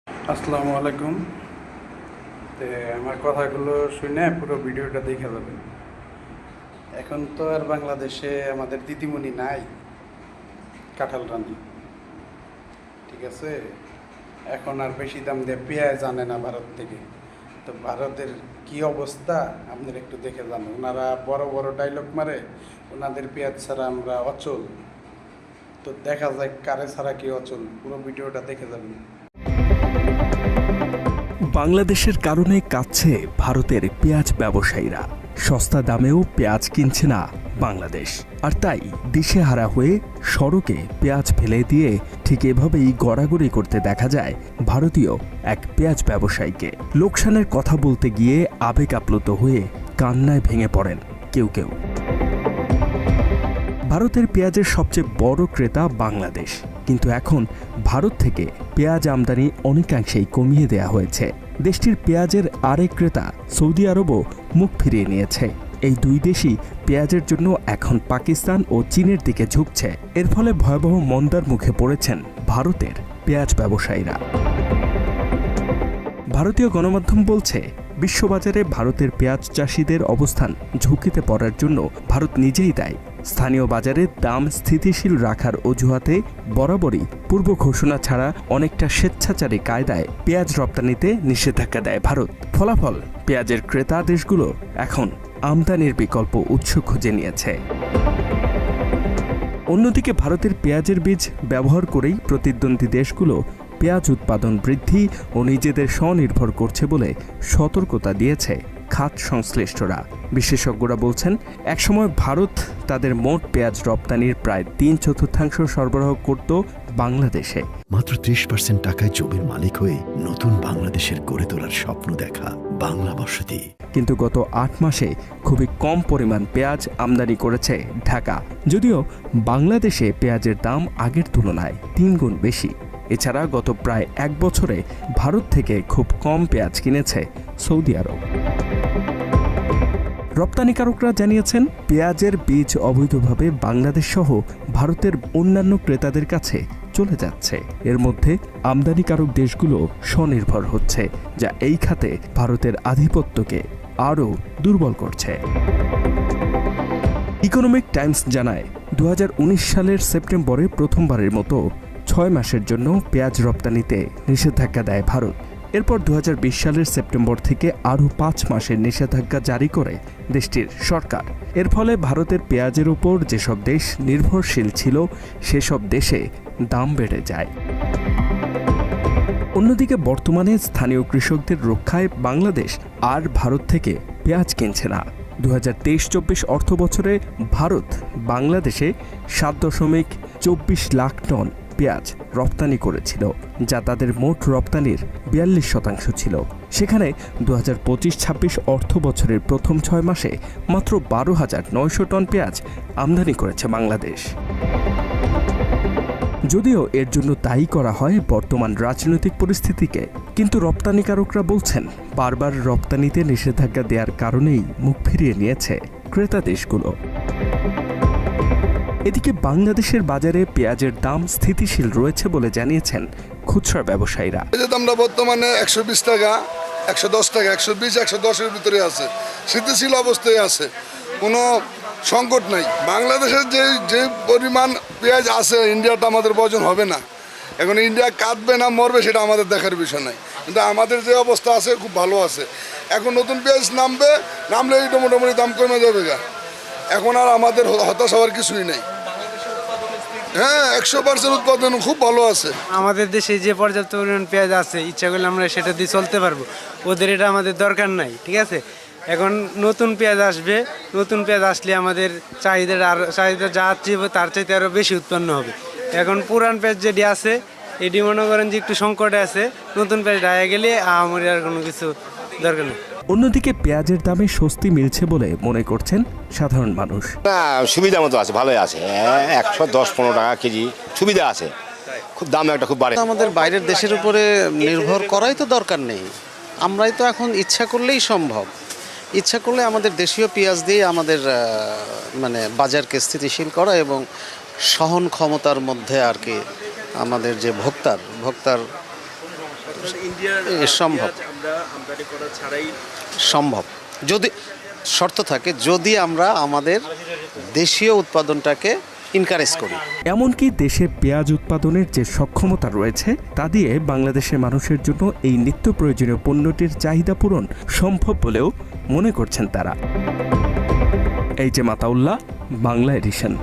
আসসালামু আলাইকুম। আমার কথাগুলো শুনে পুরো ভিডিওটা দেখে যাবেন। এখন তো আর বাংলাদেশে আমাদের দিদিমণি নাই, কাঁঠাল রানী, ঠিক আছে। এখন আর বেশি দাম দিয়ে পেঁয়াজ আনে না ভারত থেকে। তো ভারতের কি অবস্থা আপনারা একটু দেখে যান। ওনারা বড় বড় ডায়লগ মারে, ওনাদের পেঁয়াজ ছাড়া আমরা অচল। তো দেখা যায় কারে ছাড়া কি অচল, পুরো ভিডিওটা দেখে যাবেন। বাংলাদেশের কারণে কাঁদছে ভারতের পেঁয়াজ ব্যবসায়ীরা। সস্তা দামেও পেঁয়াজ কিনছে না বাংলাদেশ, আর তাই দিশেহারা হয়ে সড়কে পেঁয়াজ ফেলে দিয়ে ঠিক এভাবেই গড়াগড়ি করতে দেখা যায় ভারতীয় এক পেঁয়াজ ব্যবসায়ীকে। লোকসানের কথা বলতে গিয়ে আবেগ আপ্লুত হয়ে কান্নায় ভেঙে পড়েন কেউ কেউ। ভারতের পেঁয়াজের সবচেয়ে বড় ক্রেতা বাংলাদেশ, কিন্তু এখন ভারত থেকে পেঁয়াজ আমদানি অনেকাংশেই কমিয়ে দেয়া হয়েছে। দেশটির পেঁয়াজের আরেক ক্রেতা সৌদি আরবও মুখ ফিরিয়ে নিয়েছে। এই দুই দেশই পেঁয়াজের জন্য এখন পাকিস্তান ও চীনের দিকে ঝুঁকছে। এর ফলে ভয়াবহ মন্দার মুখে পড়েছেন ভারতের পেঁয়াজ ব্যবসায়ীরা। ভারতীয় গণমাধ্যম বলছে, বিশ্ববাজারে ভারতের পেঁয়াজ চাষিদের অবস্থান ঝুঁকিতে পড়ার জন্য ভারত নিজেই দায়ী। স্থানীয় বাজারে দাম স্থিতিশীল রাখার অজুহাতে বরাবরই পূর্ব ঘোষণা ছাড়া অনেকটা স্বেচ্ছাচারী কায়দায় পেঁয়াজ রপ্তানিতে নিষেধাজ্ঞা দেয় ভারত। ফলাফল, পেঁয়াজের ক্রেতা দেশগুলো এখন আমদানির বিকল্প উৎস খুঁজে নিয়েছে। অন্যদিকে ভারতের পেঁয়াজের বীজ ব্যবহার করেই প্রতিদ্বন্দ্বী দেশগুলো পেঁয়াজ উৎপাদন বৃদ্ধি ও নিজেদের স্বনির্ভর করছে বলে সতর্কতা দিয়েছে খাত সংশ্লিষ্টরা। বিশেষজ্ঞরা বলছেন, একসময় ভারত তাদের মোট পেঁয়াজ রপ্তানির প্রায় 3/4 সরবরাহ করত বাংলাদেশে। মাত্র 30% টাকায় জমির মালিক হয়ে নতুন বাংলাদেশের গড়ে তোলার স্বপ্ন দেখা বাংলা বসতি। কিন্তু গত 8 মাসে খুবই কম পরিমাণ পেঁয়াজ আমদানি করেছে ঢাকা। যদিও বাংলাদেশে পেঁয়াজের দাম আগের তুলনায় 3 গুণ বেশি। এছাড়া গত প্রায় 1 বছরে ভারত থেকে খুব কম পেঁয়াজ কিনেছে সৌদি আরব। রপ্তানিকারকরা জানিয়েছেন, পেঁয়াজের বীজ অবৈধভাবে বাংলাদেশ সহ ভারতের অন্যান্য ক্রেতাদের কাছে চলে যাচ্ছে। এর মধ্যে আমদানিকারক দেশগুলো স্বনির্ভর হচ্ছে, যা এই খাতে ভারতের আধিপত্যকে আরও দুর্বল করছে। ইকোনমিক টাইমস জানায়, 2019 সালের সেপ্টেম্বরে প্রথমবারের মতো 6 মাসের জন্য পেঁয়াজ রপ্তানিতে নিষেধাজ্ঞা দেয় ভারত। এরপর 2020 সালের সেপ্টেম্বর থেকে আরও 5 মাসের নিষেধাজ্ঞা জারি করে দেশটির সরকার। এর ফলে ভারতের পেঁয়াজের উপর যেসব দেশ নির্ভরশীল ছিল সেসব দেশে দাম বেড়ে যায়। অন্যদিকে বর্তমানে স্থানীয় কৃষকদের রক্ষায় বাংলাদেশ আর ভারত থেকে পেঁয়াজ কিনছে না। 2023-24 অর্থ বছরে ভারত বাংলাদেশে 7.24 লাখ টন পেঁয়াজ রপ্তানি করেছিল, যা তাদের মোট রপ্তানির 42% ছিল। সেখানে 2025-26 অর্থ বছরের প্রথম 6 মাসে মাত্র 12,900 টন পেঁয়াজ আমদানি করেছে বাংলাদেশ। যদিও এর জন্য দায়ী করা হয় বর্তমান রাজনৈতিক পরিস্থিতিকে, কিন্তু রপ্তানিকারকরা বলছেন, বারবার রপ্তানিতে নিষেধাজ্ঞা দেওয়ার কারণেই মুখ ফিরিয়ে নিয়েছে ক্রেতা দেশগুলো। এদিকে বাংলাদেশের বাজারে পেঁয়াজের দাম স্থিতিশীল রয়েছে বলে জানিয়েছেন খুচরা ব্যবসায়ীরা। দামটা বর্তমানে 120 টাকা, 110 টাকা, 120, 110-এর ভিতরে আছে, স্থিতিশীল অবস্থায় আছে, কোনো সংকট নাই। বাংলাদেশের যে পরিমাণ পেঁয়াজ আছে, ইন্ডিয়াটা আমাদের বর্জন হবে না। এখন ইন্ডিয়া কাটবে না মরবে সেটা আমাদের দেখার বিষয় নাই, কিন্তু আমাদের যে অবস্থা আছে খুব ভালো আছে। এখন নতুন পেঁয়াজ নামলে এই মোটামুটি দাম কমে যাবে গা। এখন আর আমাদের হতাশ হওয়ার কিছুই নেই। হ্যাঁ, 100% উৎপাদন খুব ভালো আছে। আমাদের দেশে যে পর্যাপ্ত পরিমাণ পেঁয়াজ আছে, ইচ্ছা করলে আমরা সেটা দিয়ে চলতে পারবো। ওদের এটা আমাদের দরকার নাই, ঠিক আছে। এখন নতুন পেঁয়াজ আসবে, নতুন পেঁয়াজ আসলে আমাদের চাহিদা যা চাইবে তার চাইতে আরও বেশি উৎপন্ন হবে। এখন পুরান পেঁয়াজ যেটি আছে এটি মনে করেন যে একটু সংকটে আছে, নতুন পেঁয়াজ ডায়া গেলে আমার আর কোনো কিছু দরকার নেই। অন্যদিকে পেঁয়াজের দামে স্বস্তি মিলছে বলে মনে করছেন সাধারণ মানুষ। না, সুবিধা মতো আছে, ভালোই আছে। 110-15 টাকা কেজি সুবিধা আছে, খুব দাম একটা খুব বাড়ে। আমাদের বাইরের দেশের উপরে নির্ভর করাই তো দরকার নেই। আমরাই তো এখন ইচ্ছা করলেই সম্ভব। ইচ্ছা করলে আমাদের দেশীয় পেঁয়াজ দিয়ে আমাদের বাজারকে স্থিতিশীল করা এবং সহন ক্ষমতার মধ্যে আর কি আমাদের যে ভোক্তার সম্ভব সম্ভব, যদি শর্ত থাকে, যদি আমরা আমাদের দেশীয় উৎপাদনটাকে এনকারেজ করি। এমনকি দেশে পেঁয়াজ উৎপাদনের যে সক্ষমতা রয়েছে তা দিয়ে বাংলাদেশের মানুষের জন্য এই নিত্য প্রয়োজনীয় পণ্যটির চাহিদা পূরণ সম্ভব বলেও মনে করছেন তারা। এই যে মাতাউল্লাহ, বাংলা এডিশন।